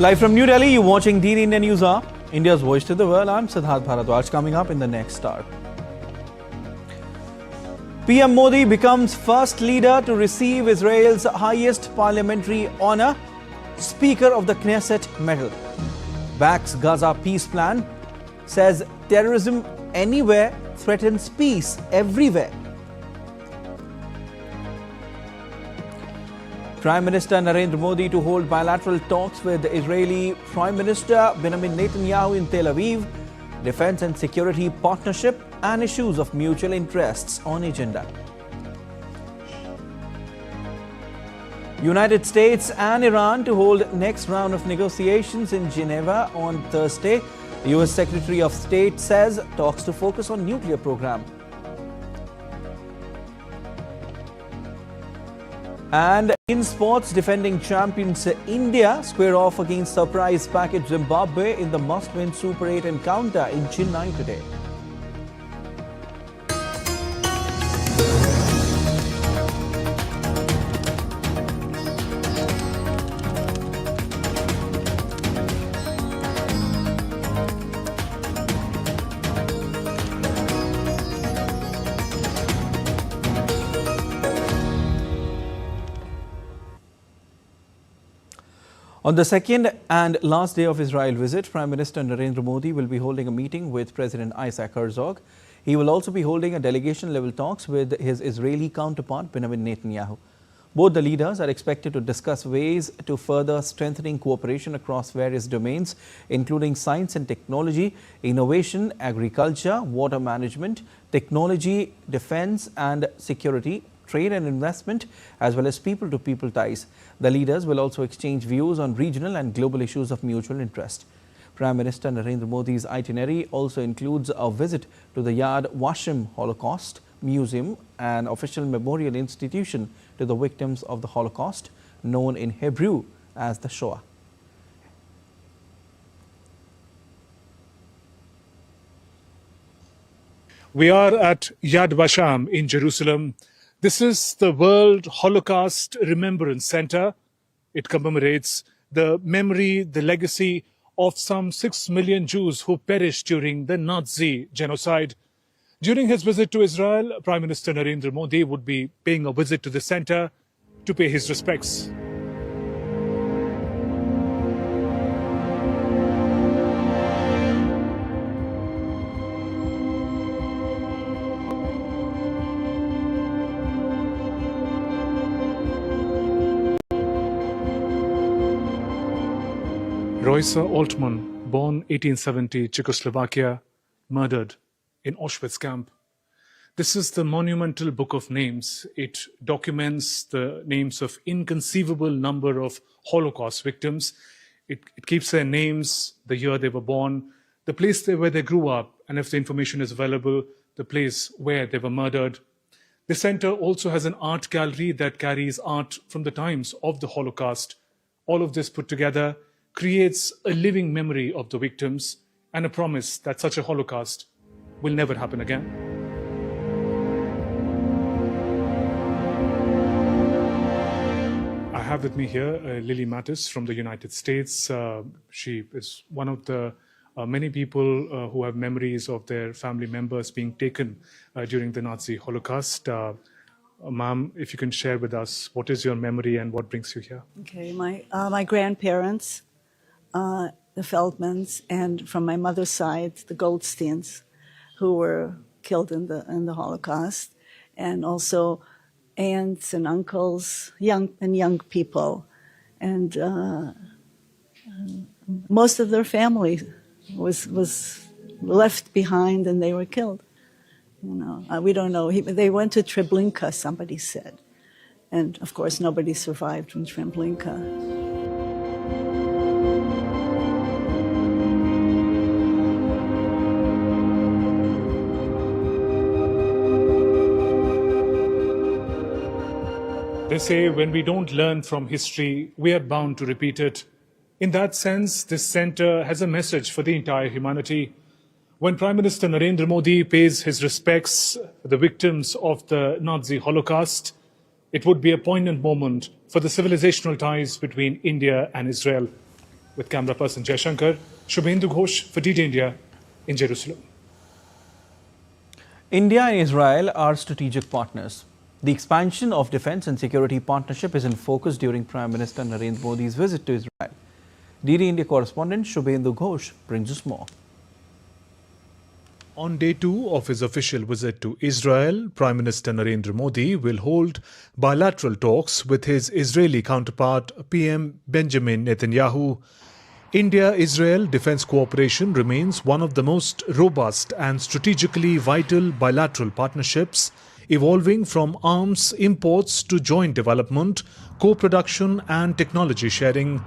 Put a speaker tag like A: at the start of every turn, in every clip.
A: Live from New Delhi, you're watching DD India News Hour, India's voice to the world. I'm Siddharth Bharadwaj. Coming up in the next star. PM Modi becomes first leader to receive Israel's highest parliamentary honor, Speaker of the Knesset medal. Backs Gaza peace plan, says terrorism anywhere threatens peace everywhere. Prime Minister Narendra Modi to hold bilateral talks with the Israeli Prime Minister Benjamin Netanyahu in Tel Aviv. Defense and security partnership and issues of mutual interests on agenda. United States and Iran to hold next round of negotiations in Geneva on Thursday. The US Secretary of State says talks to focus on nuclear program. And in sports, defending champions India square off against surprise package Zimbabwe in the must-win Super 8 encounter in Chennai today. On the second and last day of Israel visit, Prime Minister Narendra Modi will be holding a meeting with President Isaac Herzog. He will also be holding a delegation-level talks with his Israeli counterpart Benjamin Netanyahu. Both the leaders are expected to discuss ways to further strengthening cooperation across various domains, including science and technology, innovation, agriculture, water management, technology, defense and security, trade and investment, as well as people-to-people ties. The leaders will also exchange views on regional and global issues of mutual interest. Prime Minister Narendra Modi's itinerary also includes a visit to the Yad Vashem Holocaust Museum, an official memorial institution to the victims of the Holocaust, known in Hebrew as the Shoah.
B: We are at Yad Vashem in Jerusalem. This is the World Holocaust Remembrance Center. It commemorates the memory, the legacy of some 6 million Jews who perished during the Nazi genocide. During his visit to Israel, Prime Minister Narendra Modi would be paying a visit to the center to pay his respects. Roisa Altman, born 1870, Czechoslovakia, murdered in Auschwitz camp. This is the monumental book of names. It documents the names of inconceivable number of Holocaust victims. It keeps their names, the year they were born, the place where they grew up, and if the information is available, the place where they were murdered. The center also has an art gallery that carries art from the times of the Holocaust. All of this put together creates a living memory of the victims and a promise that such a Holocaust will never happen again. I have with me here Lily Mattis from the United States. She is one of the many people who have memories of their family members being taken during the Nazi Holocaust. Ma'am, if you can share with us, what is your memory and what brings you here?
C: Okay, my grandparents, the Feldmans, and from my mother's side, the Goldsteins, who were killed in the Holocaust, and also aunts and uncles, young people, and most of their family was left behind, and they were killed. You know, we don't know. They went to Treblinka, somebody said, and of course nobody survived from Treblinka.
B: They say when we don't learn from history, we are bound to repeat it. In that sense, this center has a message for the entire humanity. When Prime Minister Narendra Modi pays his respects to the victims of the Nazi Holocaust, it would be a poignant moment for the civilizational ties between India and Israel. with camera person Jaishankar, Shubhendu Ghosh for DD India in Jerusalem.
A: India and Israel are strategic partners. The expansion of defense and security partnership is in focus during Prime Minister Narendra Modi's visit to Israel. DD India correspondent Shubhendu Ghosh brings us more.
B: On day 2 of his official visit to Israel, Prime Minister Narendra Modi will hold bilateral talks with his Israeli counterpart PM Benjamin Netanyahu. India-Israel defense cooperation remains one of the most robust and strategically vital bilateral partnerships, evolving from arms imports to joint development, co-production and technology sharing.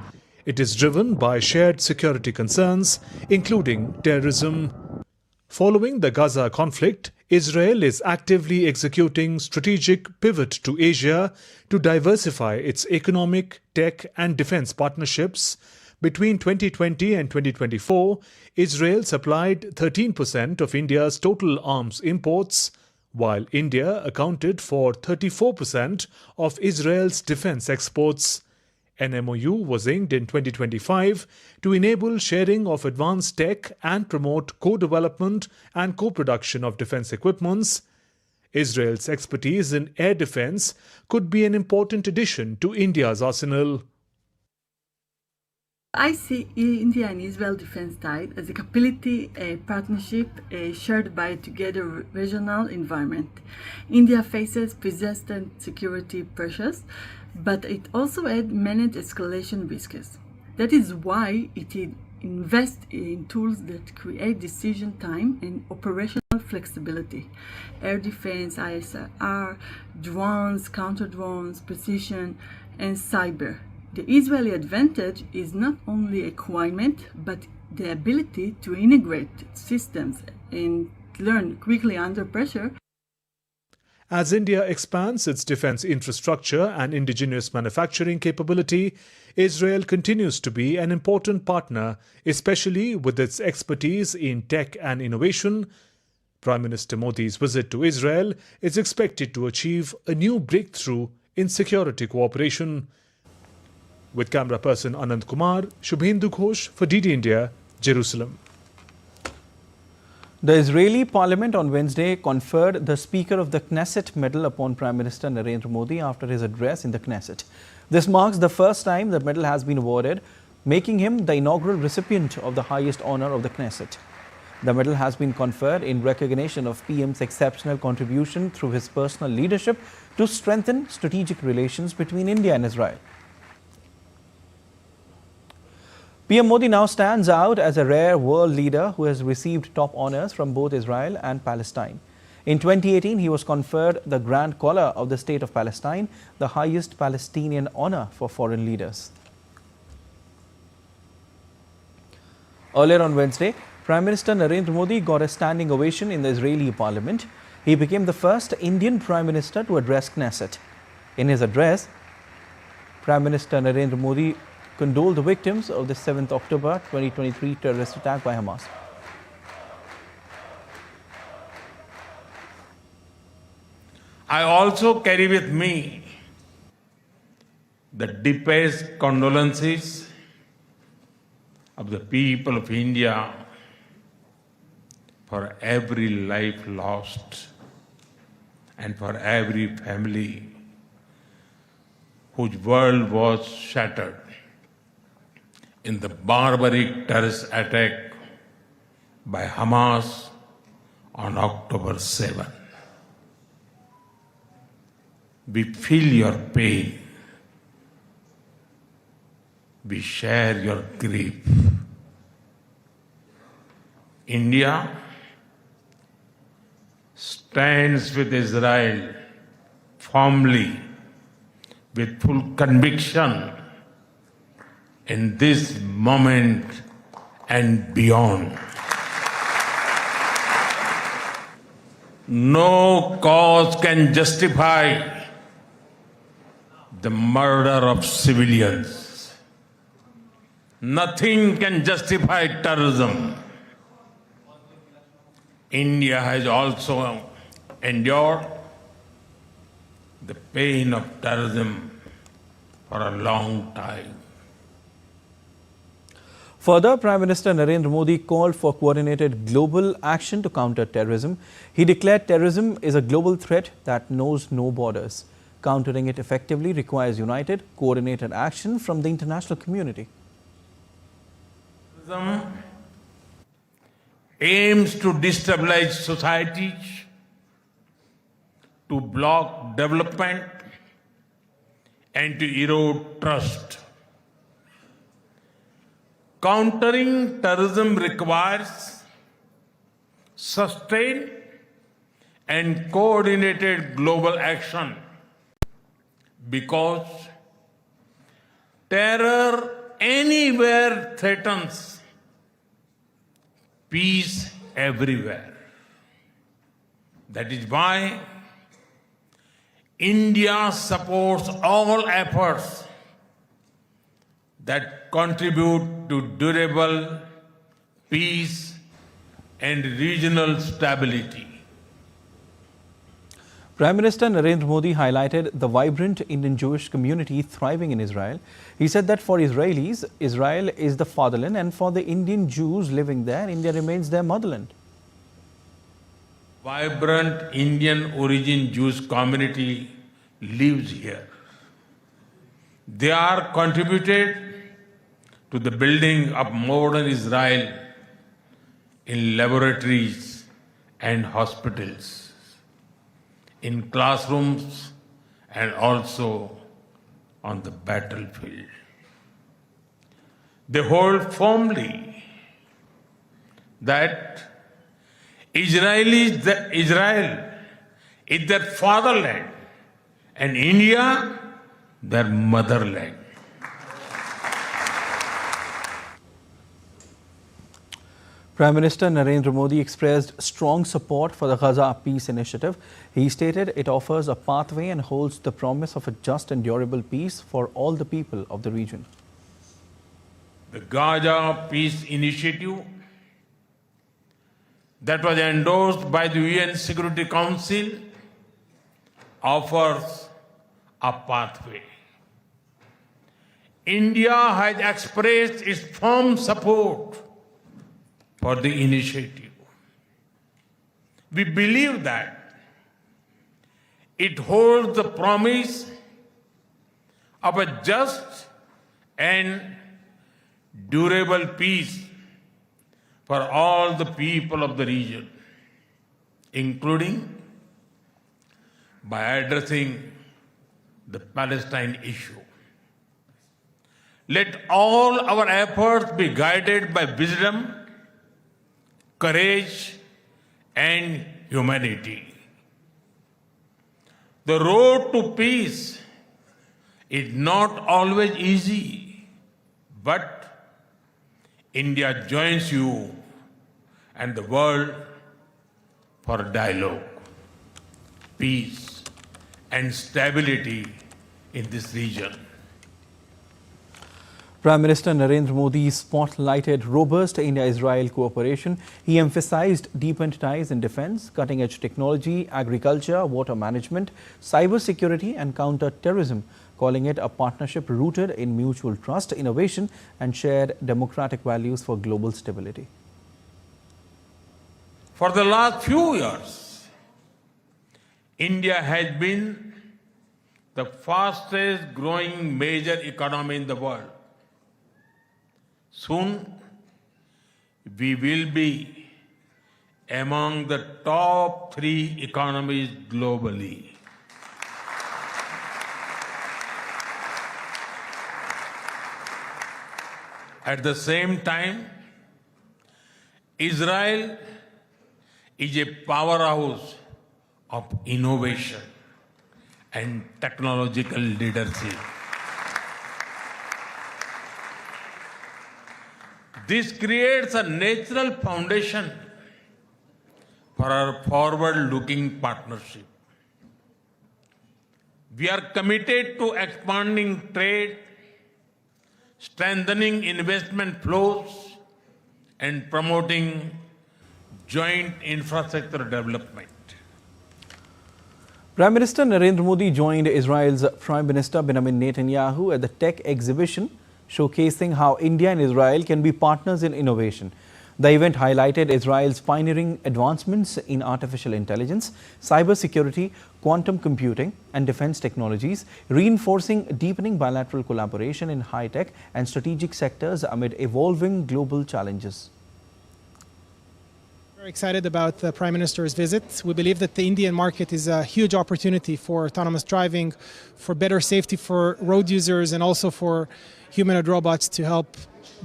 B: It is driven by shared security concerns, including terrorism. Following the Gaza conflict, Israel is actively executing strategic pivot to Asia to diversify its economic, tech and defense partnerships. Between 2020 and 2024, Israel supplied 13% of India's total arms imports, while India accounted for 34% of Israel's defense exports. An MOU was inked in 2025 to enable sharing of advanced tech and promote co-development and co-production of defense equipments. Israel's expertise in air defense could be an important addition to India's arsenal.
D: I see India and Israel defense tie as a capability, a partnership shared by together regional environment. India faces persistent security pressures, but it also had managed escalation risks. That is why it invests in tools that create decision time and operational flexibility. Air defense, ISR, drones, counter-drones, precision, and cyber. The Israeli advantage is not only equipment, but the ability to integrate systems and learn quickly under pressure.
B: As India expands its defense infrastructure and indigenous manufacturing capability, Israel continues to be an important partner, especially with its expertise in tech and innovation. Prime Minister Modi's visit to Israel is expected to achieve a new breakthrough in security cooperation. With camera person Anand Kumar, Shubhendu Ghosh for DD India, Jerusalem.
A: The Israeli parliament on Wednesday conferred the Speaker of the Knesset medal upon Prime Minister Narendra Modi after his address in the Knesset. This marks the first time the medal has been awarded, making him the inaugural recipient of the highest honor of the Knesset. The medal has been conferred in recognition of PM's exceptional contribution through his personal leadership to strengthen strategic relations between India and Israel. PM Modi now stands out as a rare world leader who has received top honors from both Israel and Palestine. In 2018, he was conferred the Grand Collar of the State of Palestine, the highest Palestinian honor for foreign leaders. Earlier on Wednesday, Prime Minister Narendra Modi got a standing ovation in the Israeli parliament. He became the first Indian Prime Minister to address Knesset. In his address, Prime Minister Narendra Modi condoled the victims of the 7th October 2023 terrorist attack by Hamas.
E: I also carry with me the deepest condolences of the people of India for every life lost and for every family whose world was shattered in the barbaric terrorist attack by Hamas on October 7. We feel your pain. We share your grief. India stands with Israel firmly, with full conviction in this moment and beyond. No cause can justify the murder of civilians. Nothing can justify terrorism. India has also endured the pain of terrorism for a long time.
A: Further, Prime Minister Narendra Modi called for coordinated global action to counter terrorism. He declared terrorism is a global threat that knows no borders. Countering it effectively requires united, coordinated action from the international community.
E: Terrorism aims to destabilize societies, to block development, and to erode trust. Countering terrorism requires sustained and coordinated global action because terror anywhere threatens peace everywhere. That is why India supports all efforts that contribute to durable peace and regional stability.
A: Prime Minister Narendra Modi highlighted the vibrant Indian Jewish community thriving in Israel. He said that for Israelis, Israel is the fatherland, and for the Indian Jews living there, India remains their motherland.
E: Vibrant Indian origin Jewish community lives here. They are contributed to the building of modern Israel in laboratories and hospitals, in classrooms, and also on the battlefield. They hold firmly that Israel is their fatherland and India their motherland.
A: Prime Minister Narendra Modi expressed strong support for the Gaza peace initiative. He stated it offers a pathway and holds the promise of a just and durable peace for all the people of the region.
E: The Gaza peace initiative that was endorsed by the UN Security Council offers a pathway. India has expressed its firm support for the initiative. We believe that it holds the promise of a just and durable peace for all the people of the region, including by addressing the Palestine issue. Let all our efforts be guided by wisdom, courage, and humanity. The road to peace is not always easy, but India joins you and the world for dialogue, peace, and stability in this region.
A: Prime Minister Narendra Modi spotlighted robust India-Israel cooperation. He emphasized deepened ties in defense, cutting-edge technology, agriculture, water management, cybersecurity and counter-terrorism, calling it a partnership rooted in mutual trust, innovation and shared democratic values for global stability.
E: For the last few years, India has been the fastest growing major economy in the world. Soon, we will be among the top 3 economies globally. At the same time, Israel is a powerhouse of innovation and technological leadership. This creates a natural foundation for our forward-looking partnership. We are committed to expanding trade, strengthening investment flows, and promoting joint infrastructure development.
A: Prime Minister Narendra Modi joined Israel's Prime Minister Benjamin Netanyahu at the tech exhibition showcasing how India and Israel can be partners in innovation. The event highlighted Israel's pioneering advancements in artificial intelligence, cybersecurity, quantum computing, and defense technologies, reinforcing deepening bilateral collaboration in high-tech and strategic sectors amid evolving global challenges.
F: We're excited about the Prime Minister's visit. We believe that the Indian market is a huge opportunity for autonomous driving, for better safety for road users, and also for humanoid robots to help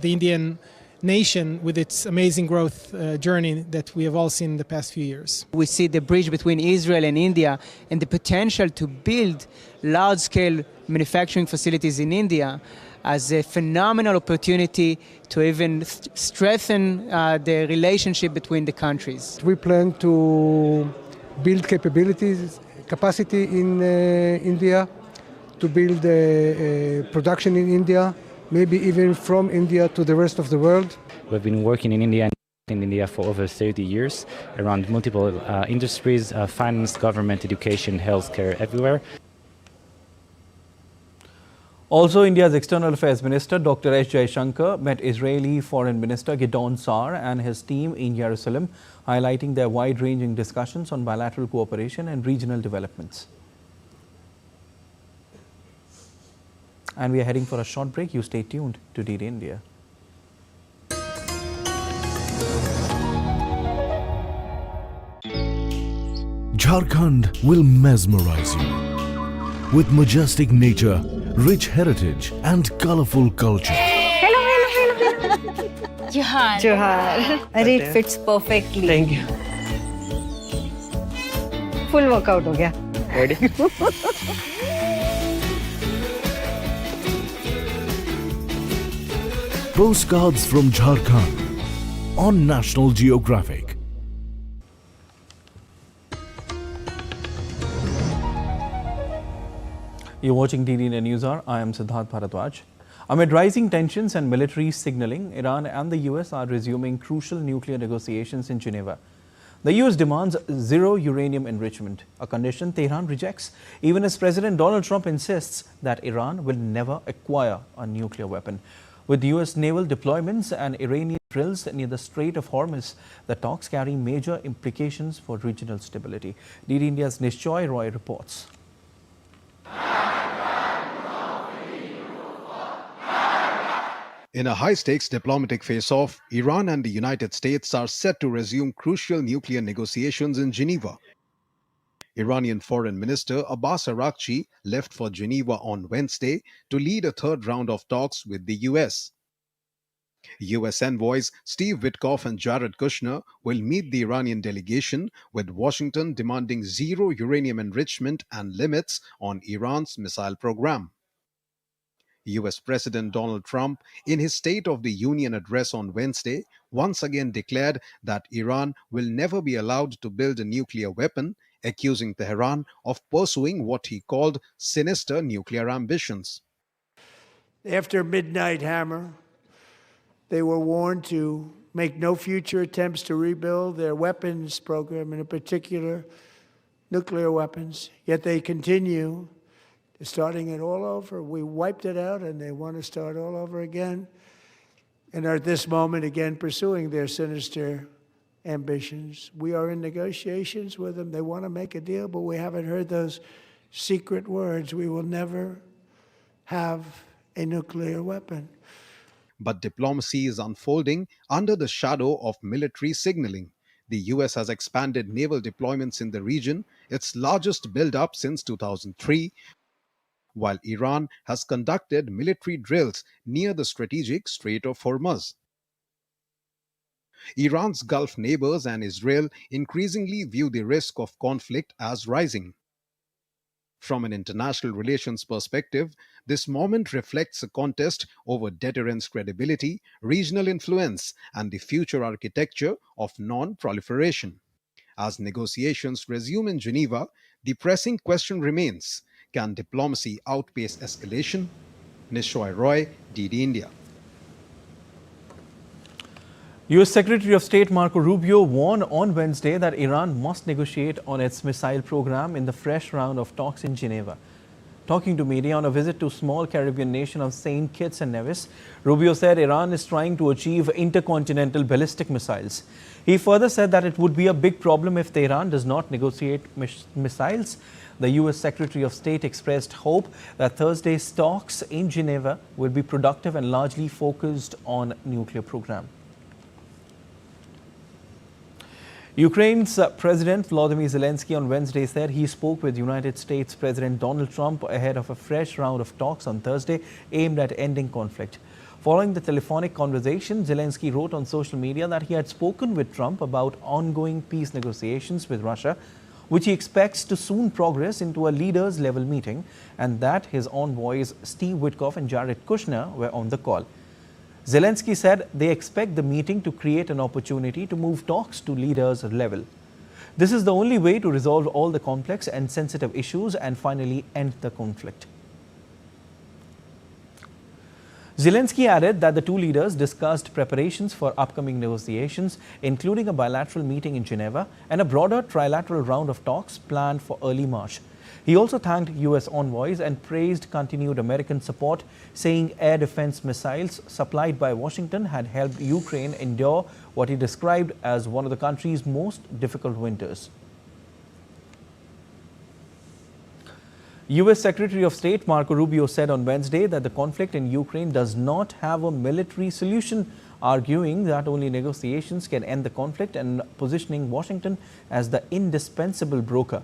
F: the Indian nation with its amazing growth journey that we have all seen in the past few years.
G: We see the bridge between Israel and India and the potential to build large-scale manufacturing facilities in India as a phenomenal opportunity to even strengthen the relationship between the countries.
H: We plan to build capacity in India, to build production in India, maybe even from India to the rest of the world.
I: We've been working in India for over 30 years around multiple industries, finance, government, education, healthcare, everywhere.
A: Also, India's External Affairs Minister Dr. S. Jaishankar met Israeli Foreign Minister Gideon Sa'ar and his team in Jerusalem, highlighting their wide-ranging discussions on bilateral cooperation and regional developments. And we are heading for a short break. You stay tuned to DD India.
J: Jharkhand will mesmerize you with majestic nature, rich heritage and colorful culture.
K: Hello. Johar. It fits perfectly.
L: Thank you.
K: Full workout ho gaya.
L: Ready?
J: Postcards from Jharkhand on National Geographic.
A: You're watching DD India News Hour. I am Siddharth Bharadwaj. Amid rising tensions and military signaling, Iran and the US are resuming crucial nuclear negotiations in Geneva. The US demands zero uranium enrichment, a condition Tehran rejects, even as President Donald Trump insists that Iran will never acquire a nuclear weapon. With US naval deployments and Iranian drills near the Strait of Hormuz, the talks carry major implications for regional stability. DD India's Nishchoy Roy reports.
M: In a high-stakes diplomatic face-off, Iran and the United States are set to resume crucial nuclear negotiations in Geneva. Iranian Foreign Minister Abbas Araghchi left for Geneva on Wednesday to lead a third round of talks with the US. US envoys Steve Witkoff and Jared Kushner will meet the Iranian delegation, with Washington demanding zero uranium enrichment and limits on Iran's missile program. US President Donald Trump, in his State of the Union address on Wednesday, once again declared that Iran will never be allowed to build a nuclear weapon, accusing Tehran of pursuing what he called sinister nuclear ambitions.
N: After Midnight Hammer, they were warned to make no future attempts to rebuild their weapons program, and in particular, nuclear weapons. Yet they continue starting it all over. We wiped it out and they want to start all over again. And are at this moment again pursuing their sinister ambitions. We are in negotiations with them. They want to make a deal, but we haven't heard those secret words. We will never have a nuclear weapon.
M: But diplomacy is unfolding under the shadow of military signaling. The US has expanded naval deployments in the region, its largest build-up since 2003, while Iran has conducted military drills near the strategic Strait of Hormuz. Iran's Gulf neighbors and Israel increasingly view the risk of conflict as rising. From an international relations perspective, this moment reflects a contest over deterrence credibility, regional influence, and the future architecture of non-proliferation. As negotiations resume in Geneva, the pressing question remains: can diplomacy outpace escalation? Nishchoy Roy, DD India.
A: US Secretary of State Marco Rubio warned on Wednesday that Iran must negotiate on its missile program in the fresh round of talks in Geneva. Talking to media on a visit to small Caribbean nation of St. Kitts and Nevis, Rubio said Iran is trying to achieve intercontinental ballistic missiles. He further said that it would be a big problem if Tehran does not negotiate missiles. The U.S. Secretary of State expressed hope that Thursday's talks in Geneva will be productive and largely focused on nuclear program. Ukraine's President Volodymyr Zelensky on Wednesday said he spoke with United States President Donald Trump ahead of a fresh round of talks on Thursday aimed at ending conflict. Following the telephonic conversation, Zelensky wrote on social media that he had spoken with Trump about ongoing peace negotiations with Russia, which he expects to soon progress into a leaders-level meeting, and that his envoys Steve Witkoff and Jared Kushner were on the call. Zelensky said they expect the meeting to create an opportunity to move talks to leaders level. This is the only way to resolve all the complex and sensitive issues and finally end the conflict. Zelensky added that the two leaders discussed preparations for upcoming negotiations, including a bilateral meeting in Geneva and a broader trilateral round of talks planned for early March. He also thanked U.S. envoys and praised continued American support, saying air defense missiles supplied by Washington had helped Ukraine endure what he described as one of the country's most difficult winters. U.S. Secretary of State Marco Rubio said on Wednesday that the conflict in Ukraine does not have a military solution, arguing that only negotiations can end the conflict and positioning Washington as the indispensable broker.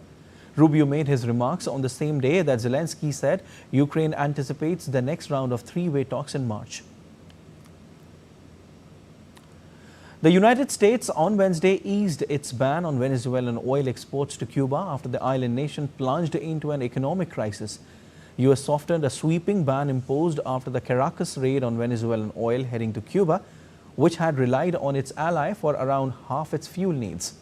A: Rubio made his remarks on the same day that Zelensky said Ukraine anticipates the next round of three-way talks in March. The United States on Wednesday eased its ban on Venezuelan oil exports to Cuba after the island nation plunged into an economic crisis. U.S. softened a sweeping ban imposed after the Caracas raid on Venezuelan oil heading to Cuba, which had relied on its ally for around half its fuel needs.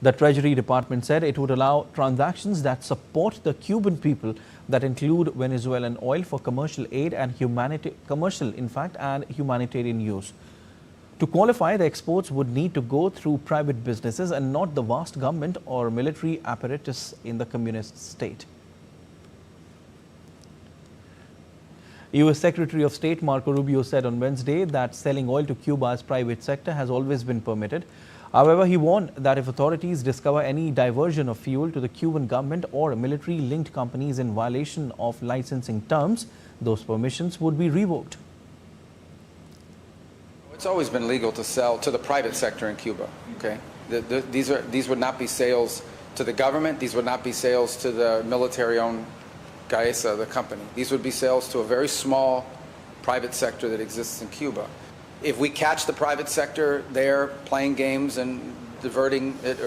A: The Treasury Department said it would allow transactions that support the Cuban people, that include Venezuelan oil for commercial aid and humanitarian use. To qualify, the exports would need to go through private businesses and not the vast government or military apparatus in the communist state. U.S. Secretary of State Marco Rubio said on Wednesday that selling oil to Cuba's private sector has always been permitted. However, he warned that if authorities discover any diversion of fuel to the Cuban government or military-linked companies in violation of licensing terms, those permissions would be revoked.
L: It's always been legal to sell to the private sector in Cuba. Okay, these would not be sales to the government. These would not be sales to the military-owned Gaza, the company. These would be sales to a very small private sector that exists in Cuba. If we catch the private sector there playing games and diverting it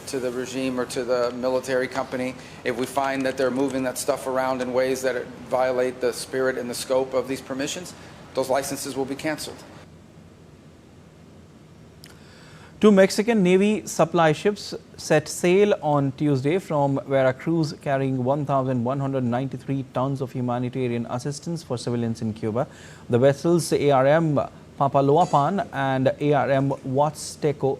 L: to the regime or to the military company, if we find that they're moving that stuff around in ways that violate the spirit and the scope of these permissions, those licenses will be canceled.
A: Two Mexican Navy supply ships set sail on Tuesday from Veracruz carrying 1,193 tons of humanitarian assistance for civilians in Cuba. The vessels ARM Papaloapan and ARM Huasteco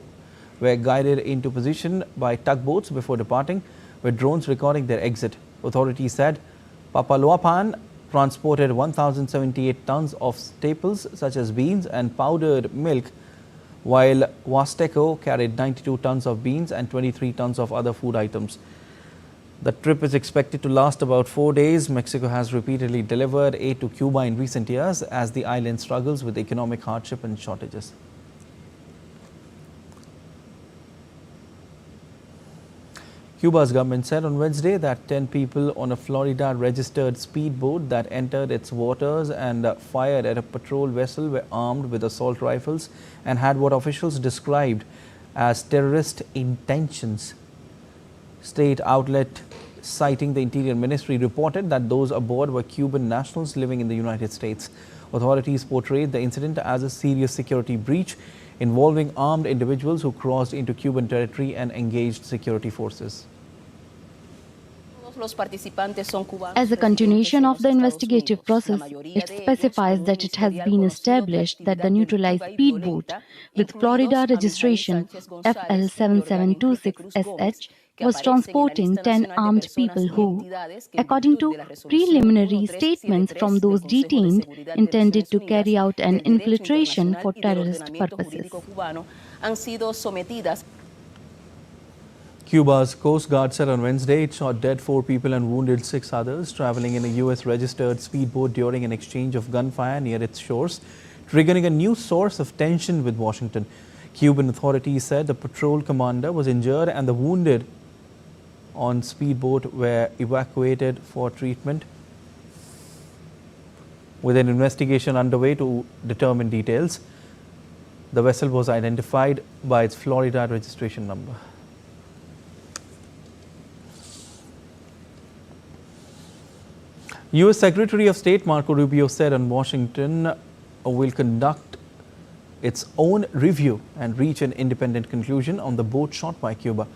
A: were guided into position by tugboats before departing, with drones recording their exit. Authorities said Papaloapan transported 1,078 tons of staples such as beans and powdered milk, while Huasteco carried 92 tons of beans and 23 tons of other food items. The trip is expected to last about 4 days. Mexico has repeatedly delivered aid to Cuba in recent years as the island struggles with economic hardship and shortages. Cuba's government said on Wednesday that 10 people on a Florida-registered speedboat that entered its waters and fired at a patrol vessel were armed with assault rifles and had what officials described as terrorist intentions. State outlet citing the Interior Ministry reported that those aboard were Cuban nationals living in the United States. Authorities portrayed the incident as a serious security breach involving armed individuals who crossed into Cuban territory and engaged security forces.
O: As a continuation of the investigative process, it specifies that it has been established that the neutralized speedboat with Florida registration FL7726SH was transporting 10 armed people who, according to preliminary statements from those detained, intended to carry out an infiltration for terrorist purposes.
A: Cuba's Coast Guard said on Wednesday it shot dead 4 people and wounded 6 others traveling in a US-registered speedboat during an exchange of gunfire near its shores, triggering a new source of tension with Washington. Cuban authorities said the patrol commander was injured and the wounded on speedboat were evacuated for treatment, with an investigation underway to determine details. The vessel was identified by its Florida registration number. U.S. Secretary of State Marco Rubio said on Washington will conduct its own review and reach an independent conclusion on the boat shot by Cuba.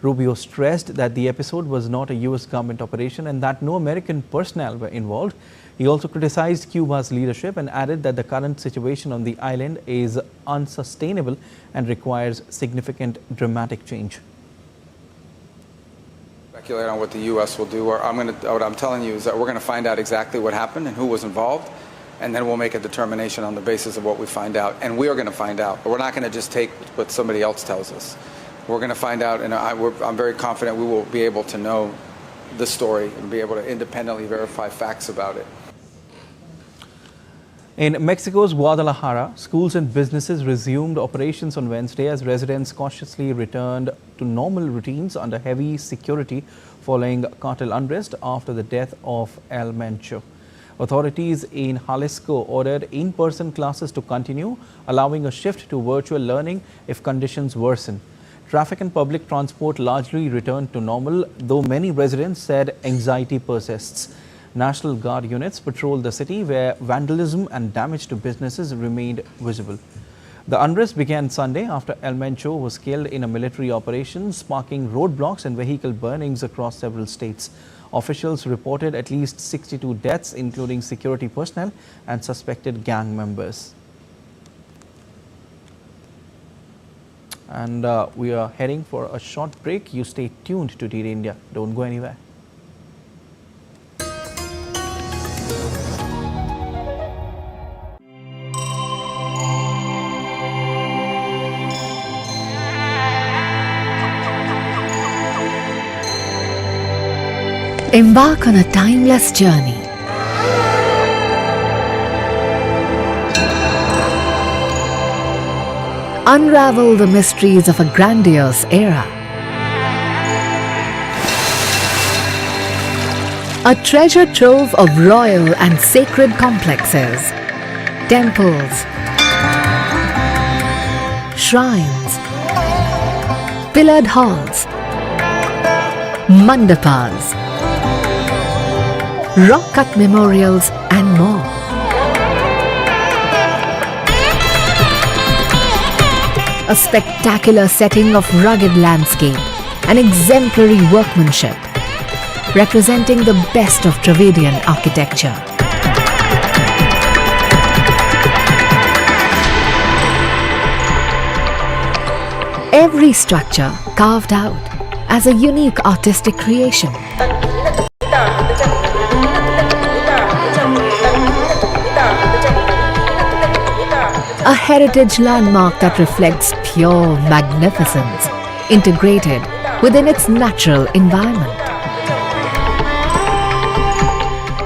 A: Rubio stressed that the episode was not a U.S. government operation and that no American personnel were involved. He also criticized Cuba's leadership and added that the current situation on the island is unsustainable and requires significant dramatic change.
L: Speculate on what the U.S. will do. What I'm telling you is that we're going to find out exactly what happened and who was involved, and then we'll make a determination on the basis of what we find out. And we are going to find out. But we're not going to just take what somebody else tells us. We're going to find out, and I'm very confident we will be able to know the story and be able to independently verify facts about it.
A: In Mexico's Guadalajara, schools and businesses resumed operations on Wednesday as residents cautiously returned to normal routines under heavy security following cartel unrest after the death of El Mencho. Authorities in Jalisco ordered in-person classes to continue, allowing a shift to virtual learning if conditions worsen. Traffic and public transport largely returned to normal, though many residents said anxiety persists. National Guard units patrolled the city where vandalism and damage to businesses remained visible. The unrest began Sunday after El Mencho was killed in a military operation, sparking roadblocks and vehicle burnings across several states. Officials reported at least 62 deaths, including security personnel and suspected gang members. And we are heading for a short break. You stay tuned to DD India. Don't go anywhere.
P: Embark on a timeless journey. Unravel the mysteries of a grandiose era. A treasure trove of royal and sacred complexes, temples, shrines, pillared halls, mandapas, rock-cut memorials and more. A spectacular setting of rugged landscape and exemplary workmanship, representing the best of Dravidian architecture. Every structure carved out as a unique artistic creation. A heritage landmark that reflects pure magnificence, integrated within its natural environment.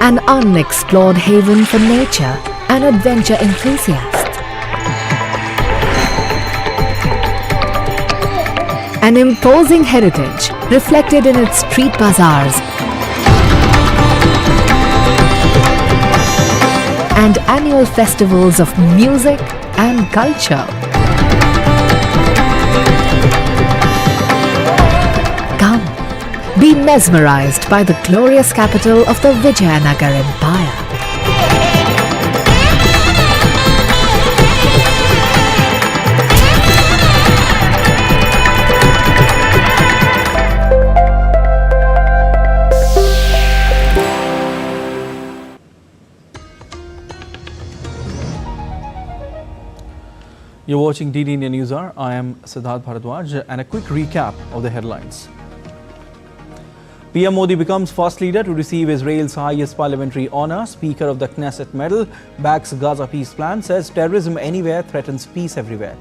P: An unexplored haven for nature and adventure enthusiasts. An imposing heritage reflected in its street bazaars and annual festivals of music and culture. Come, be mesmerized by the glorious capital of the Vijayanagar Empire.
A: You're watching DD India News Hour. I am Siddharth Bharadwaj, and a quick recap of the headlines. PM Modi becomes first leader to receive Israel's highest parliamentary honor. Speaker of the Knesset medal backs Gaza peace plan, says terrorism anywhere threatens peace everywhere.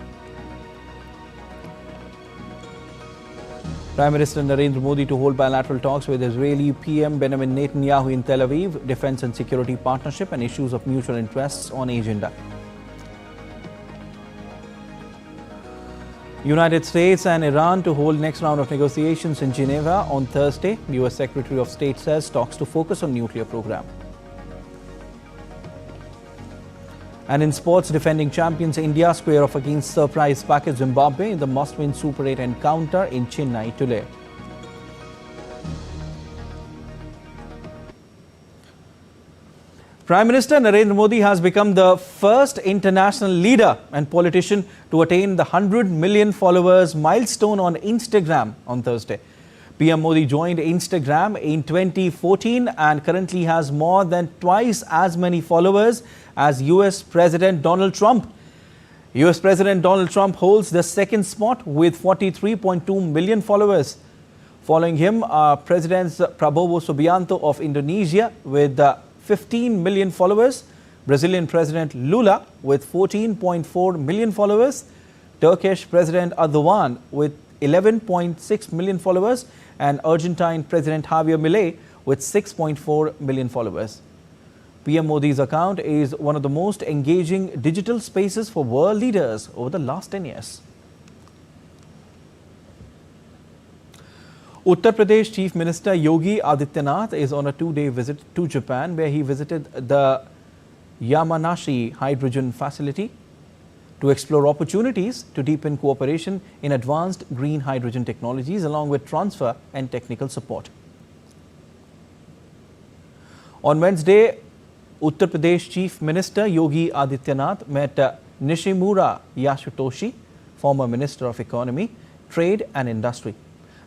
A: Prime Minister Narendra Modi to hold bilateral talks with Israeli PM Benjamin Netanyahu in Tel Aviv, defense and security partnership and issues of mutual interests on agenda. United States and Iran to hold next round of negotiations in Geneva on Thursday. US Secretary of State says talks to focus on nuclear program. And in sports, defending champions India square off against surprise package Zimbabwe in the must-win Super 8 encounter in Chennai today. Prime Minister Narendra Modi has become the first international leader and politician to attain the 100 million followers milestone on Instagram on Thursday. PM Modi joined Instagram in 2014 and currently has more than twice as many followers as US President Donald Trump. US President Donald Trump holds the second spot with 43.2 million followers. Following him are Presidents Prabowo Subianto of Indonesia with 15 million followers, Brazilian President Lula with 14.4 million followers, Turkish President Erdogan with 11.6 million followers, and Argentine President Javier Milei with 6.4 million followers. PM Modi's account is one of the most engaging digital spaces for world leaders over the last 10 years. Uttar Pradesh Chief Minister Yogi Adityanath is on a two-day visit to Japan, where he visited the Yamanashi hydrogen facility to explore opportunities to deepen cooperation in advanced green hydrogen technologies along with transfer and technical support. On Wednesday, Uttar Pradesh Chief Minister Yogi Adityanath met Nishimura Yasutoshi, former Minister of Economy, Trade and Industry.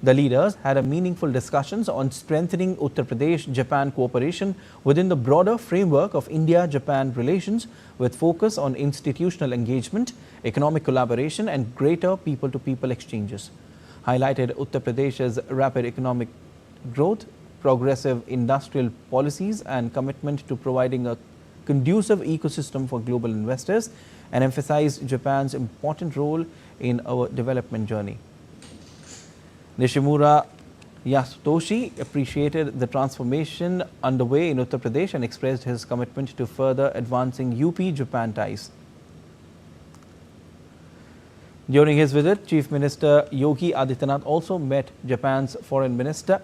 A: The leaders had a meaningful discussions on strengthening Uttar Pradesh-Japan cooperation within the broader framework of India-Japan relations, with focus on institutional engagement, economic collaboration and greater people-to-people exchanges. Highlighted Uttar Pradesh's rapid economic growth, progressive industrial policies and commitment to providing a conducive ecosystem for global investors, and emphasized Japan's important role in our development journey. Nishimura Yasutoshi appreciated the transformation underway in Uttar Pradesh and expressed his commitment to further advancing UP-Japan ties. During his visit, Chief Minister Yogi Adityanath also met Japan's Foreign Minister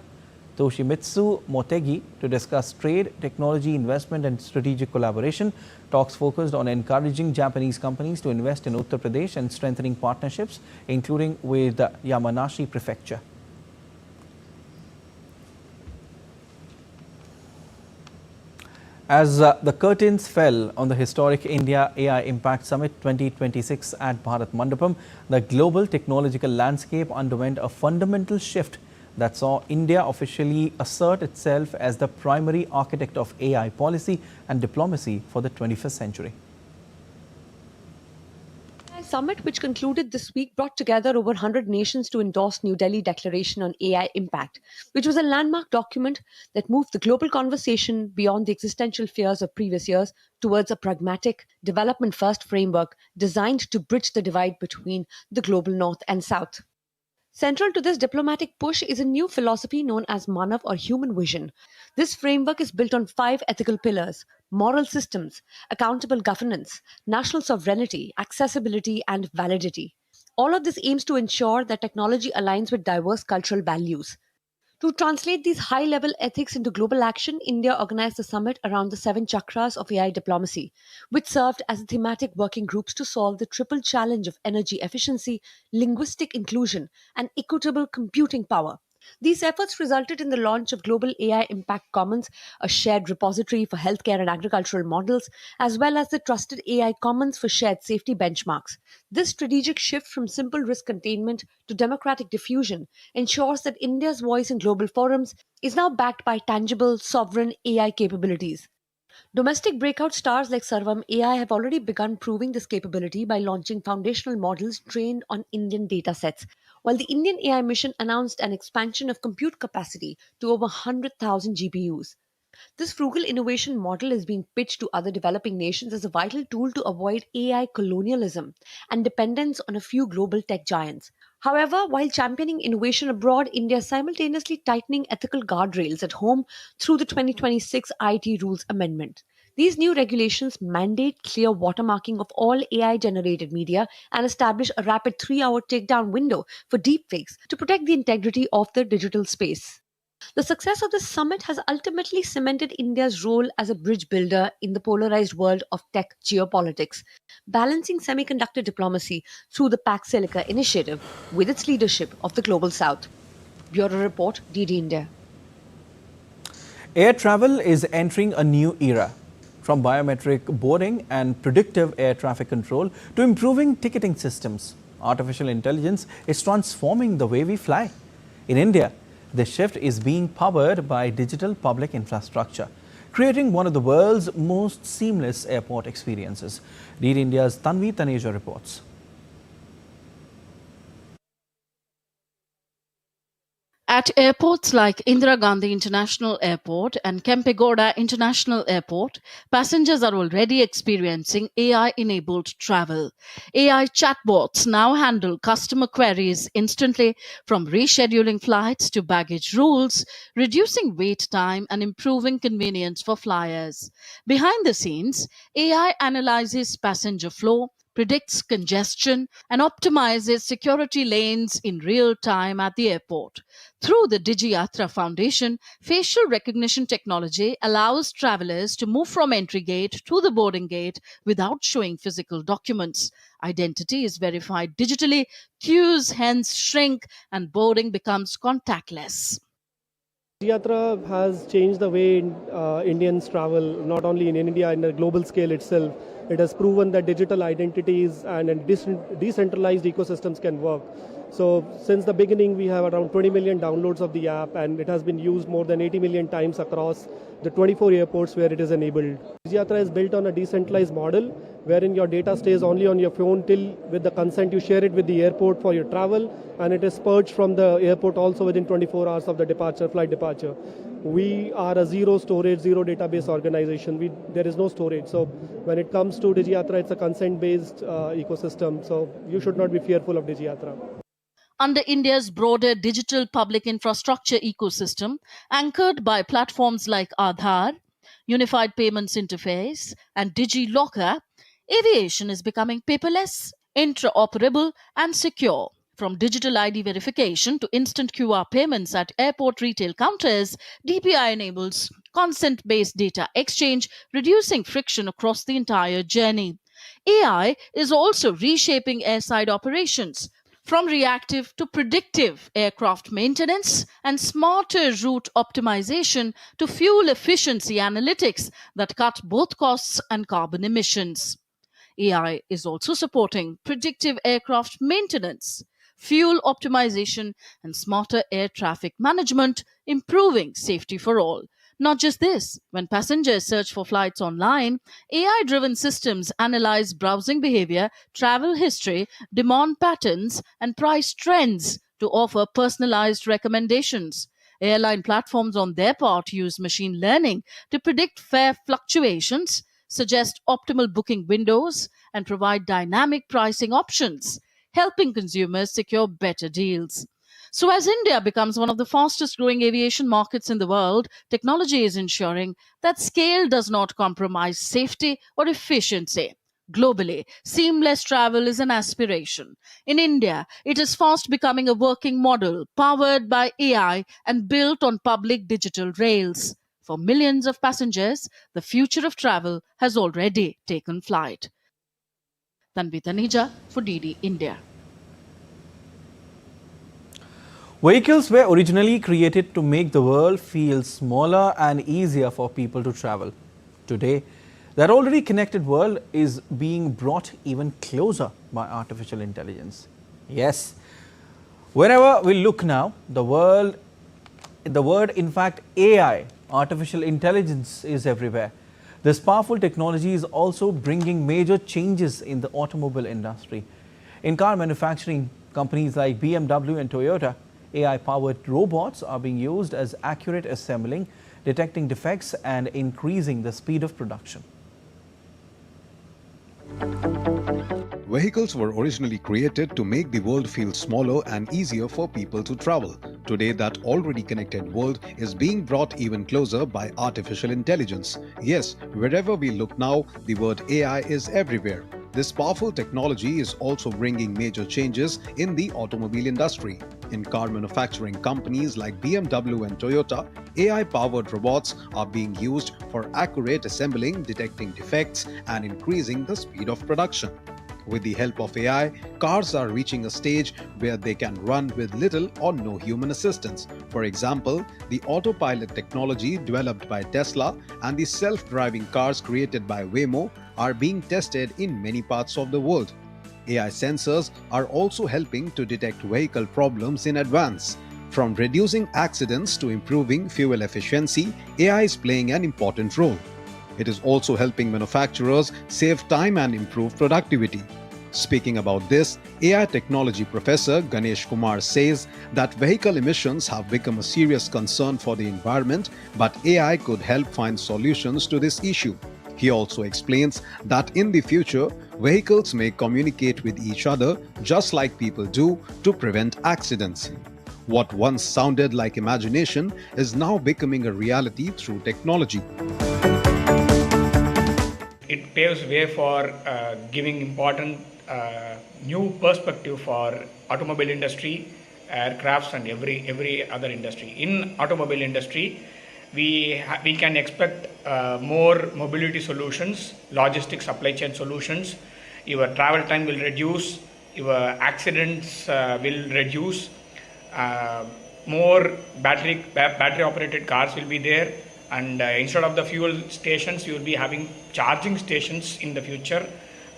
A: Toshimitsu Motegi to discuss trade, technology, investment and strategic collaboration. Talks focused on encouraging Japanese companies to invest in Uttar Pradesh and strengthening partnerships, including with the Yamanashi Prefecture. As the curtains fell on the historic India AI Impact Summit 2026 at Bharat Mandapam, the global technological landscape underwent a fundamental shift that saw India officially assert itself as the primary architect of AI policy and diplomacy for the 21st century.
Q: The summit, which concluded this week, brought together over 100 nations to endorse New Delhi Declaration on AI Impact, which was a landmark document that moved the global conversation beyond the existential fears of previous years towards a pragmatic, development-first framework designed to bridge the divide between the global north and south. Central to this diplomatic push is a new philosophy known as Manav or human vision. This framework is built on 5 ethical pillars: moral systems, accountable governance, national sovereignty, accessibility, and validity. All of this aims to ensure that technology aligns with diverse cultural values. To translate these high-level ethics into global action, India organized the summit around the 7 chakras of AI diplomacy, which served as thematic working groups to solve the triple challenge of energy efficiency, linguistic inclusion, and equitable computing power. These efforts resulted in the launch of Global AI Impact Commons, a shared repository for healthcare and agricultural models, as well as the Trusted AI Commons for shared safety benchmarks. This strategic shift from simple risk containment to democratic diffusion ensures that India's voice in global forums is now backed by tangible, sovereign AI capabilities. Domestic breakout stars like Sarvam AI have already begun proving this capability by launching foundational models trained on Indian datasets, while the Indian AI mission announced an expansion of compute capacity to over 100,000 GPUs. This frugal innovation model is being pitched to other developing nations as a vital tool to avoid AI colonialism and dependence on a few global tech giants. However, while championing innovation abroad, India is simultaneously tightening ethical guardrails at home through the 2026 IT Rules Amendment. These new regulations mandate clear watermarking of all AI generated media and establish a rapid 3-hour takedown window for deepfakes to protect the integrity of the digital space. The success of this summit has ultimately cemented India's role as a bridge builder in the polarized world of tech geopolitics, balancing semiconductor diplomacy through the Pax Silica initiative with its leadership of the Global South. Bureau Report, DD India.
A: Air travel is entering a new era. From biometric boarding and predictive air traffic control to improving ticketing systems, artificial intelligence is transforming the way we fly. In India, this shift is being powered by digital public infrastructure, creating one of the world's most seamless airport experiences. DD India's Tanvi Taneja reports.
R: At airports like Indira Gandhi International Airport and Kempegowda International Airport, passengers are already experiencing AI-enabled travel. AI chatbots now handle customer queries instantly, from rescheduling flights to baggage rules, reducing wait time and improving convenience for flyers. Behind the scenes, AI analyzes passenger flow, predicts congestion, and optimizes security lanes in real time at the airport. Through the DigiYatra Foundation, facial recognition technology allows travelers to move from entry gate to the boarding gate without showing physical documents. Identity is verified digitally, queues hence shrink, and boarding becomes contactless.
S: Yatra has changed the way Indians travel, not only in India, in a global scale itself. It has proven that digital identities and decentralized ecosystems can work. So since the beginning, we have around 20 million downloads of the app, and it has been used more than 80 million times across the 24 airports where it is enabled. Yatra is built on a decentralized model, wherein your data stays only on your phone till, with the consent, you share it with the airport for your travel, and it is purged from the airport also within 24 hours of the flight departure. We are a zero storage, zero database organization. There is no storage. So when it comes to DigiYatra, it's a consent-based ecosystem. So you should not be fearful of DigiYatra.
R: Under India's broader digital public infrastructure ecosystem, anchored by platforms like Aadhaar, Unified Payments Interface, and DigiLocker, aviation is becoming paperless, interoperable, and secure. From digital ID verification to instant QR payments at airport retail counters, DPI enables consent-based data exchange, reducing friction across the entire journey. AI is also reshaping airside operations, from reactive to predictive aircraft maintenance and smarter route optimization to fuel efficiency analytics that cut both costs and carbon emissions. AI is also supporting predictive aircraft maintenance, fuel optimization, and smarter air traffic management, improving safety for all. Not just this, when passengers search for flights online, AI driven systems analyze browsing behavior, travel history, demand patterns, and price trends to offer personalized recommendations. Airline platforms, on their part, use machine learning to predict fare fluctuations, suggest optimal booking windows, and provide dynamic pricing options, helping consumers secure better deals. So, as India becomes one of the fastest growing aviation markets in the world, technology is ensuring that scale does not compromise safety or efficiency. Globally, seamless travel is an aspiration. In India, it is fast becoming a working model powered by AI and built on public digital rails. For millions of passengers, the future of travel has already taken flight. Tanvi Taneja for DD India.
A: Vehicles were originally created to make the world feel smaller and easier for people to travel. Today, that already connected world is being brought even closer by artificial intelligence. Yes, wherever we look now, the word in fact AI, artificial intelligence, is everywhere. This powerful technology is also bringing major changes in the automobile industry. In car manufacturing, companies like BMW and Toyota, AI-powered robots are being used as accurate assembling, detecting defects and increasing the speed of production.
M: Vehicles were originally created to make the world feel smaller and easier for people to travel. Today, that already connected world is being brought even closer by artificial intelligence. Yes, wherever we look now, the word AI is everywhere. This powerful technology is also bringing major changes in the automobile industry. In car manufacturing companies like BMW and Toyota, AI-powered robots are being used for accurate assembling, detecting defects, and increasing the speed of production. With the help of AI, cars are reaching a stage where they can run with little or no human assistance. For example, the autopilot technology developed by Tesla and the self-driving cars created by Waymo are being tested in many parts of the world. AI sensors are also helping to detect vehicle problems in advance. From reducing accidents to improving fuel efficiency, AI is playing an important role. It is also helping manufacturers save time and improve productivity. Speaking about this, AI technology professor Ganesh Kumar says that vehicle emissions have become a serious concern for the environment, but AI could help find solutions to this issue. He also explains that in the future, vehicles may communicate with each other just like people do to prevent accidents. What once sounded like imagination is now becoming a reality through technology.
T: It paves way for giving important new perspective for automobile industry, aircrafts and every other industry. In automobile industry, we can expect more mobility solutions, logistics supply chain solutions. Your travel time will reduce, your accidents will reduce, more battery operated cars will be there. And instead of the fuel stations, you will be having charging stations in the future,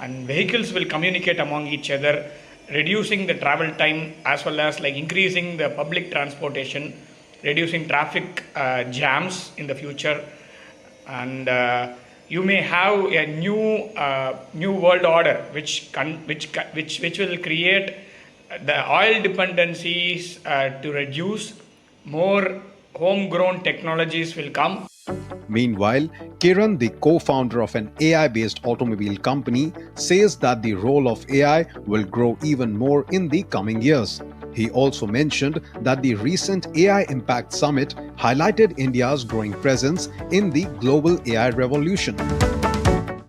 T: and vehicles will communicate among each other, reducing the travel time as well as like increasing the public transportation, reducing traffic jams in the future. And you may have a new world order which will create the oil dependencies to reduce. More homegrown technologies will come.
M: Meanwhile, Kiran, the co-founder of an AI-based automobile company, says that the role of AI will grow even more in the coming years. He also mentioned that the recent AI Impact Summit highlighted India's growing presence in the global AI revolution.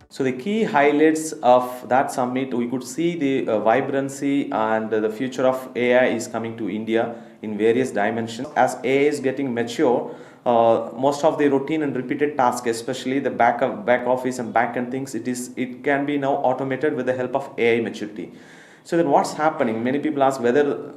U: So the key highlights of that summit, we could see the vibrancy and the future of AI is coming to India in various dimensions. As AI is getting mature, most of the routine and repeated tasks, especially the back office and back end things, it can be now automated with the help of AI maturity. So then what's happening? Many people ask whether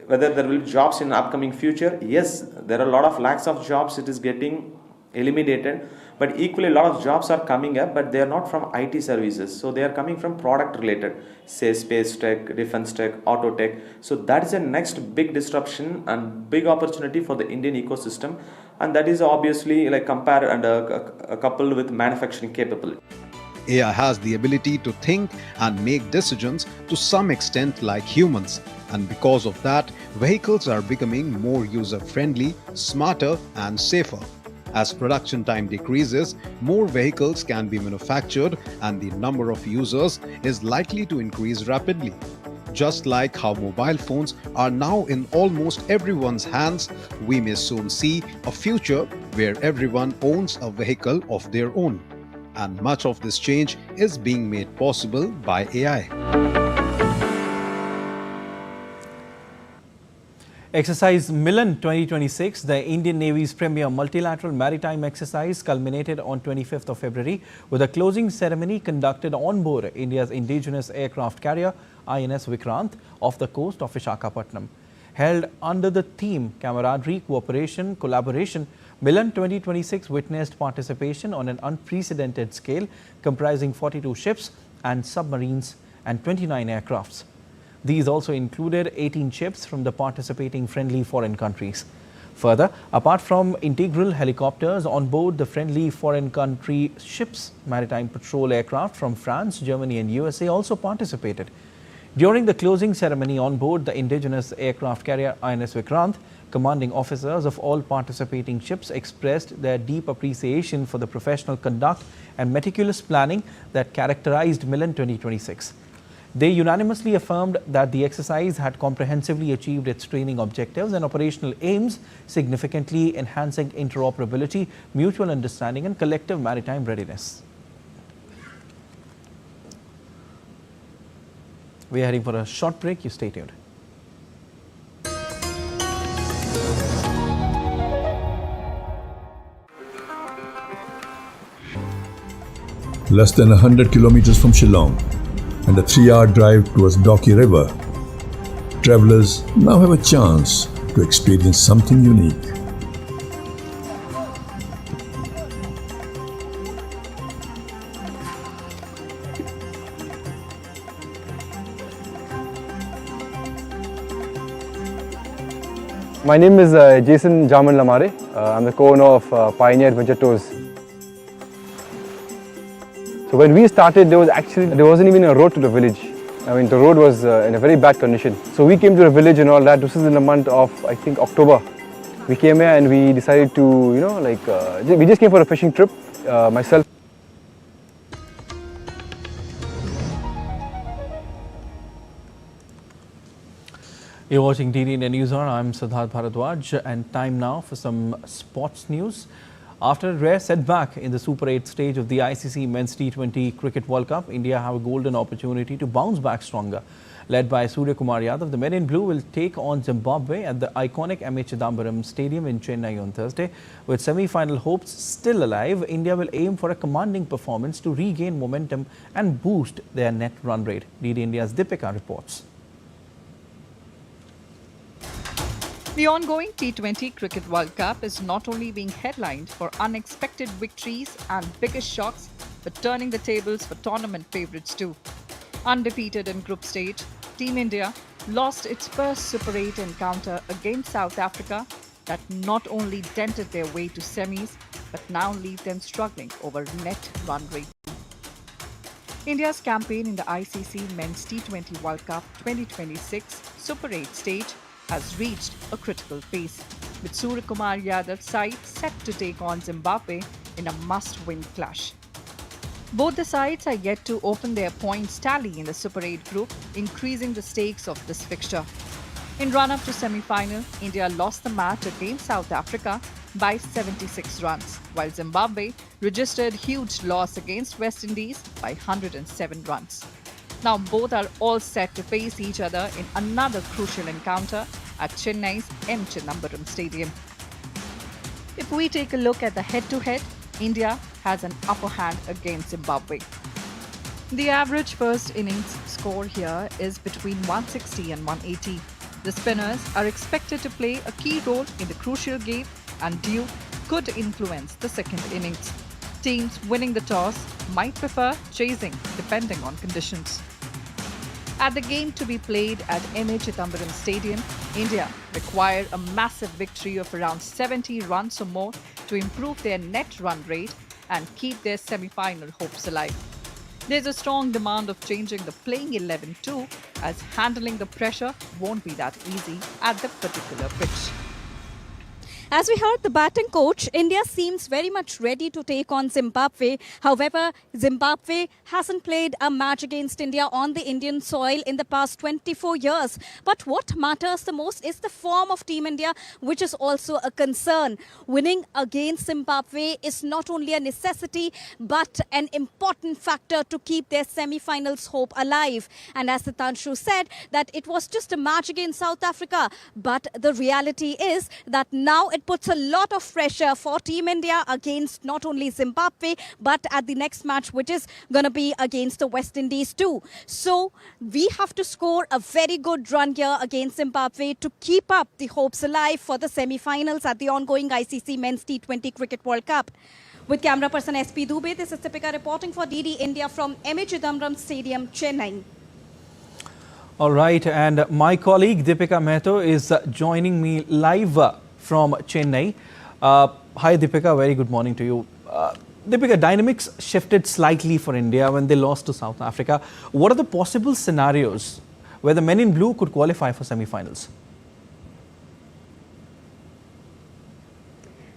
U: there will be jobs in the upcoming future. Yes, there are a lot of lacks of jobs. It is getting eliminated, but equally a lot of jobs are coming up, but they are not from IT services. So they are coming from product related, say space tech, defense tech, auto tech. So that is the next big disruption and big opportunity for the Indian ecosystem, and that is obviously like compared and coupled with manufacturing capability.
M: AI has the ability to think and make decisions to some extent like humans, and because of that, vehicles are becoming more user-friendly, smarter and safer. As production time decreases, more vehicles can be manufactured and the number of users is likely to increase rapidly. Just like how mobile phones are now in almost everyone's hands, we may soon see a future where everyone owns a vehicle of their own. And much of this change is being made possible by AI.
A: Exercise Milan 2026, the Indian Navy's premier multilateral maritime exercise, culminated on 25th of February with a closing ceremony conducted on board India's indigenous aircraft carrier INS Vikrant off the coast of Visakhapatnam. Held under the theme Camaraderie, Cooperation, Collaboration, Milan 2026 witnessed participation on an unprecedented scale comprising 42 ships and submarines and 29 aircrafts. These also included 18 ships from the participating friendly foreign countries. Further, apart from integral helicopters on board the friendly foreign country ships, maritime patrol aircraft from France, Germany and USA also participated. During the closing ceremony on board the indigenous aircraft carrier INS Vikrant, commanding officers of all participating ships expressed their deep appreciation for the professional conduct and meticulous planning that characterized Milan 2026. They unanimously affirmed that the exercise had comprehensively achieved its training objectives and operational aims, significantly enhancing interoperability, mutual understanding and collective maritime readiness. We are heading for a short break. You stay tuned.
C: Less than 100 kilometers from Shillong and a 3-hour drive towards Doki River, travelers now have a chance to experience something unique.
V: My name is Jason Jaman Lamare. I'm the co-owner of Pioneer Adventure Tours. So when we started, there wasn't even a road to the village. I mean, the road was in a very bad condition. So we came to the village and all that. This is in the month of, I think, October. We came here and we decided to, we just came for a fishing trip, myself.
A: You're watching DD India News Hour. I'm Siddharth Bharadwaj, and time now for some sports news. After a rare setback in the Super 8 stage of the ICC Men's T20 Cricket World Cup, India have a golden opportunity to bounce back stronger. Led by Surya Kumar Yadav, the men in blue will take on Zimbabwe at the iconic M.A. Chidambaram Stadium in Chennai on Thursday. With semi-final hopes still alive, India will aim for a commanding performance to regain momentum and boost their net run rate. DD India's Deepika reports.
W: The ongoing T20 Cricket World Cup is not only being headlined for unexpected victories and biggest shocks, but turning the tables for tournament favourites too. Undefeated in group stage, Team India lost its first Super 8 encounter against South Africa that not only dented their way to semis, but now leave them struggling over net run rate. India's campaign in the ICC Men's T20 World Cup 2026 Super 8 stage has reached a critical phase, with Surya Kumar Yadav's side set to take on Zimbabwe in a must-win clash. Both the sides are yet to open their points tally in the Super 8 group, increasing the stakes of this fixture. In run-up to semi-final, India lost the match against South Africa by 76 runs, while Zimbabwe registered huge loss against West Indies by 107 runs. Now both are all set to face each other in another crucial encounter at Chennai's M. Chidambaram Stadium. If we take a look at the head-to-head, India has an upper hand against Zimbabwe. The average first innings score here is between 160 and 180. The spinners are expected to play a key role in the crucial game, and due could influence the second innings. Teams winning the toss might prefer chasing depending on conditions. At the game to be played at M.A. Chidambaram Stadium, India require a massive victory of around 70 runs or more to improve their net run rate and keep their semi-final hopes alive. There's a strong demand of changing the playing 11 too, as handling the pressure won't be that easy at the particular pitch.
X: As we heard the batting coach, India seems very much ready to take on Zimbabwe. However, Zimbabwe hasn't played a match against India on the Indian soil in the past 24 years. But what matters the most is the form of Team India, which is also a concern. Winning against Zimbabwe is not only a necessity, but an important factor to keep their semi-finals hope alive. And as Sitanshu said, that it was just a match against South Africa. But the reality is that now it puts a lot of pressure for Team India against not only Zimbabwe, but at the next match, which is going to be against the West Indies too. So we have to score a very good run here against Zimbabwe to keep up the hopes alive for the semi-finals at the ongoing ICC Men's T20 Cricket World Cup. With camera person SP Dubey, this is Deepika reporting for DD India from M.A. Chidambaram Stadium, Chennai.
A: All right, and my colleague Deepika Mehto is joining me live from Chennai. Hi Deepika, very good morning to you. Deepika, dynamics shifted slightly for India when they lost to South Africa. What are the possible scenarios where the men in blue could qualify for semi-finals?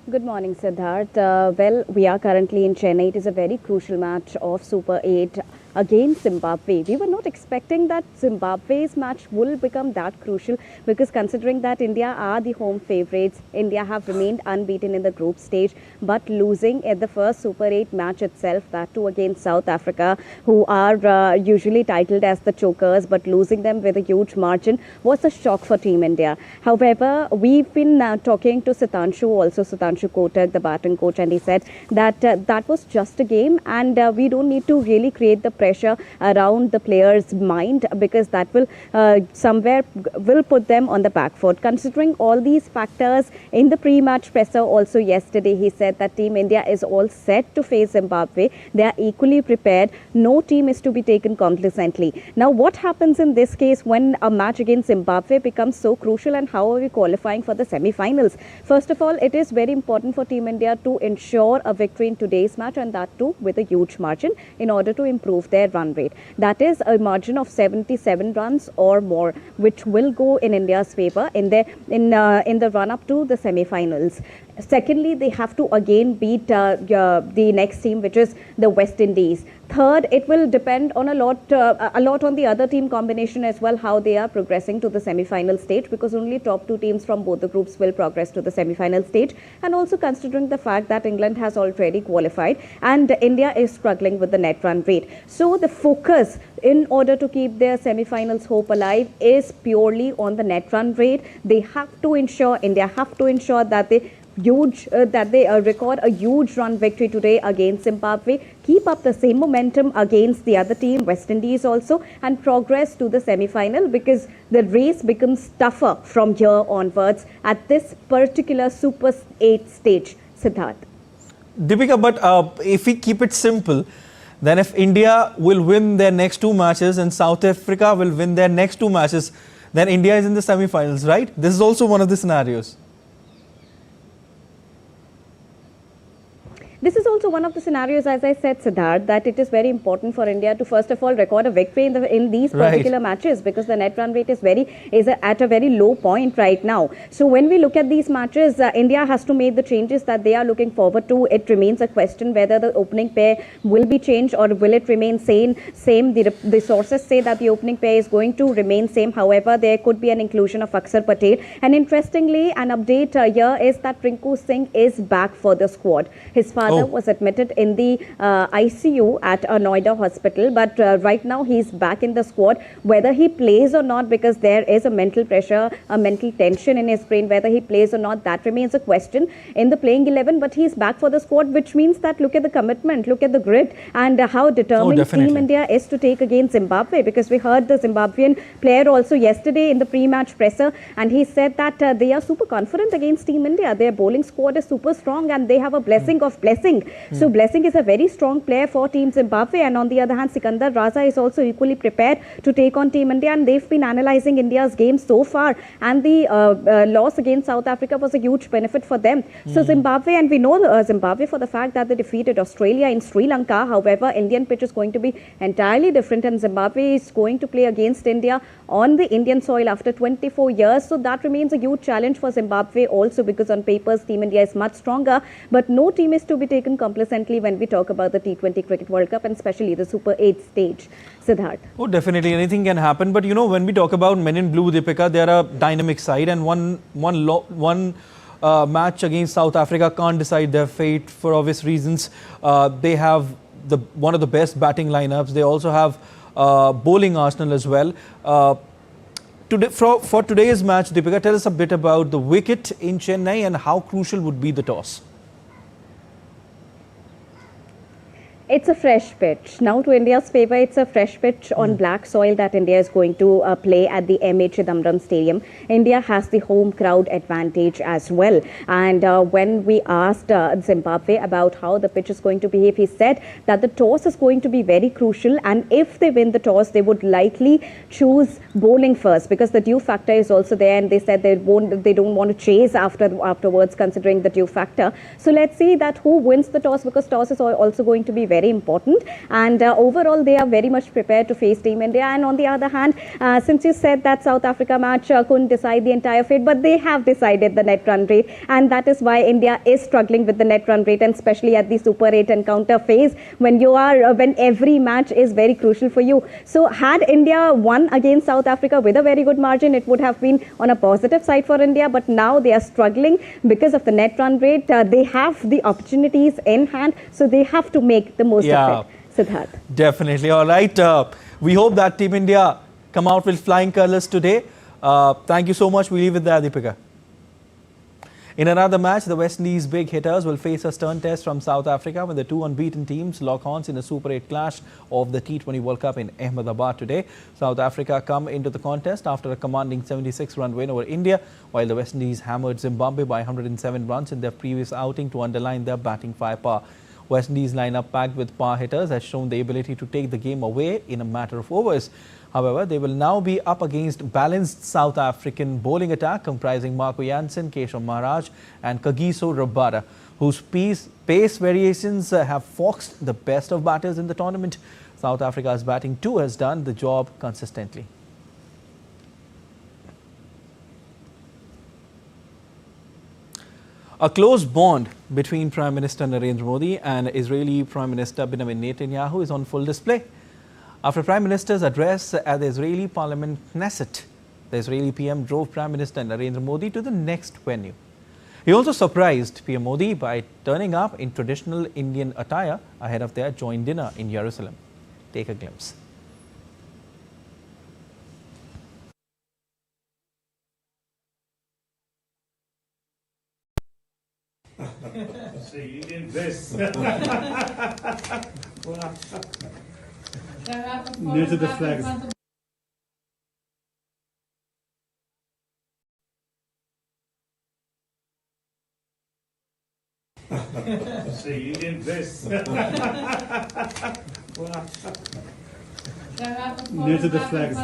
B: Good morning, Siddharth. Well, we are currently in Chennai. It is a very crucial match of Super 8 against Zimbabwe. We were not expecting that Zimbabwe's match will become that crucial, because considering that India are the home favourites, India have remained unbeaten in the group stage, but losing at the first Super 8 match itself, that too against South Africa, who are usually titled as the chokers, but losing them with a huge margin was a shock for Team India. However, we've been talking to Sudhanshu Kotak, the batting coach, and he said that that was just a game, and we don't need to really create the pressure around the players' mind, because that will somewhere will put them on the back foot. Considering all these factors, in the pre-match presser also yesterday, he said that Team India is all set to face Zimbabwe. They are equally prepared. No team is to be taken complacently. Now, what happens in this case when a match against Zimbabwe becomes so crucial, and how are we qualifying for the semi-finals? First of all, it is very important for Team India to ensure a victory in today's match, and that too with a huge margin, in order to improve their run rate. That is a margin of 77 runs or more, which will go in India's favour in the run-up to the semi-finals. Secondly, they have to again beat the next team, which is the West Indies. Third, it will depend on a lot on the other team combination as well, how they are progressing to the semi-final stage, because only top two teams from both the groups will progress to the semi-final stage. And also considering the fact that England has already qualified and India is struggling with the net run rate. So the focus in order to keep their semi-finals hope alive is purely on the net run rate. They have to ensure, India have to ensure that they record a huge run victory today against Zimbabwe, keep up the same momentum against the other team, West Indies also, and progress to the semi-final, because the race becomes tougher from here onwards at this particular Super 8 stage. Siddharth.
A: Deepika, but if we keep it simple, then if India will win their next two matches and South Africa will win their next two matches, then India is in the semi-finals, right? This is also one of the scenarios.
B: This is also one of the scenarios, as I said, Siddharth, that it is very important for India to first of all record a victory in these particular matches, because the net run rate is at a very low point right now. So when we look at these matches, India has to make the changes that they are looking forward to. It remains a question whether the opening pair will be changed or will it remain same. The sources say that the opening pair is going to remain same. However, there could be an inclusion of Akshar Patel. And interestingly, an update here is that Rinku Singh is back for the squad. His father was admitted in the ICU at a Noida hospital, but right now he's back in the squad. Whether he plays or not, because there is a mental pressure, a mental tension in his brain, whether he plays or not, that remains a question in the playing 11, but he's back for the squad, which means that look at the commitment, look at the grit, and how determined Team India is to take against Zimbabwe, because we heard the Zimbabwean player also yesterday in the pre-match presser, and he said that they are super confident against Team India. Their bowling squad is super strong, and they have a blessing of blessing. So Blessing is a very strong player for Team Zimbabwe, and on the other hand, Sikandar Raza is also equally prepared to take on Team India, and they've been analysing India's game so far, and the loss against South Africa was a huge benefit for them. So Zimbabwe, and we know Zimbabwe for the fact that they defeated Australia in Sri Lanka. However, Indian pitch is going to be entirely different, and Zimbabwe is going to play against India on the Indian soil after 24 years. So that remains a huge challenge for Zimbabwe also, because on papers Team India is much stronger, but no team is to be taken complacently when we talk about the T20 Cricket World Cup, and especially the Super 8 stage. Siddharth.
A: Oh, definitely, anything can happen. But you know, when we talk about men in blue, Deepika, they are a dynamic side, and one match against South Africa can't decide their fate for obvious reasons. They have one of the best batting lineups. They also have bowling arsenal as well. For today's match, Deepika, tell us a bit about the wicket in Chennai and how crucial would be the toss.
B: It's a fresh pitch. Now to India's favour, it's a fresh pitch on black soil that India is going to play at the M.A. Chidambaram Stadium. India has the home crowd advantage as well. And when we asked Zimbabwe about how the pitch is going to behave, he said that the toss is going to be very crucial, and if they win the toss, they would likely choose bowling first because the dew factor is also there, and they said they don't want to chase afterwards considering the dew factor. So let's see that who wins the toss, because toss is also going to be very important, and overall they are very much prepared to face Team India. And on the other hand, since you said that South Africa match couldn't decide the entire fate, but they have decided the net run rate, and that is why India is struggling with the net run rate, and especially at the Super 8 encounter phase when every match is very crucial for you. So had India won against South Africa with a very good margin, it would have been on a positive side for India, but now they are struggling because of the net run rate. They have the opportunities in hand, so they have to make the most of it. Siddharth.
A: Definitely. All right. We hope that Team India come out with flying colours today. Thank you so much. We leave it there, Deepika. In another match, the West Indies big hitters will face a stern test from South Africa when the two unbeaten teams lock horns in a Super 8 clash of the T20 World Cup in Ahmedabad today. South Africa come into the contest after a commanding 76-run win over India, while the West Indies hammered Zimbabwe by 107 runs in their previous outing to underline their batting firepower. West Indies lineup packed with power hitters has shown the ability to take the game away in a matter of overs. However, they will now be up against balanced South African bowling attack comprising Marco Jansen, Keshav Maharaj and Kagiso Rabada, whose pace variations have foxed the best of batters in the tournament. South Africa's batting too has done the job consistently. A close bond between Prime Minister Narendra Modi and Israeli Prime Minister Benjamin Netanyahu is on full display. After Prime Minister's address at the Israeli Parliament Knesset, the Israeli PM drove Prime Minister Narendra Modi to the next venue. He also surprised PM Modi by turning up in traditional Indian attire ahead of their joint dinner in Jerusalem. Take a glimpse.
D: So you did this. Near to the flags. So you did this. Near to the flags.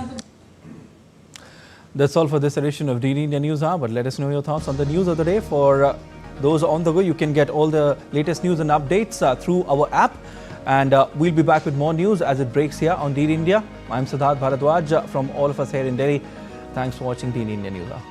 A: That's all for this edition of DD India News Hour, but let us know your thoughts on the news of the day. For those on the go, you can get all the latest news and updates through our app. And we'll be back with more news as it breaks here on DD India. I'm Siddharth Bharadwaj from all of us here in Delhi. Thanks for watching DD India News Hour.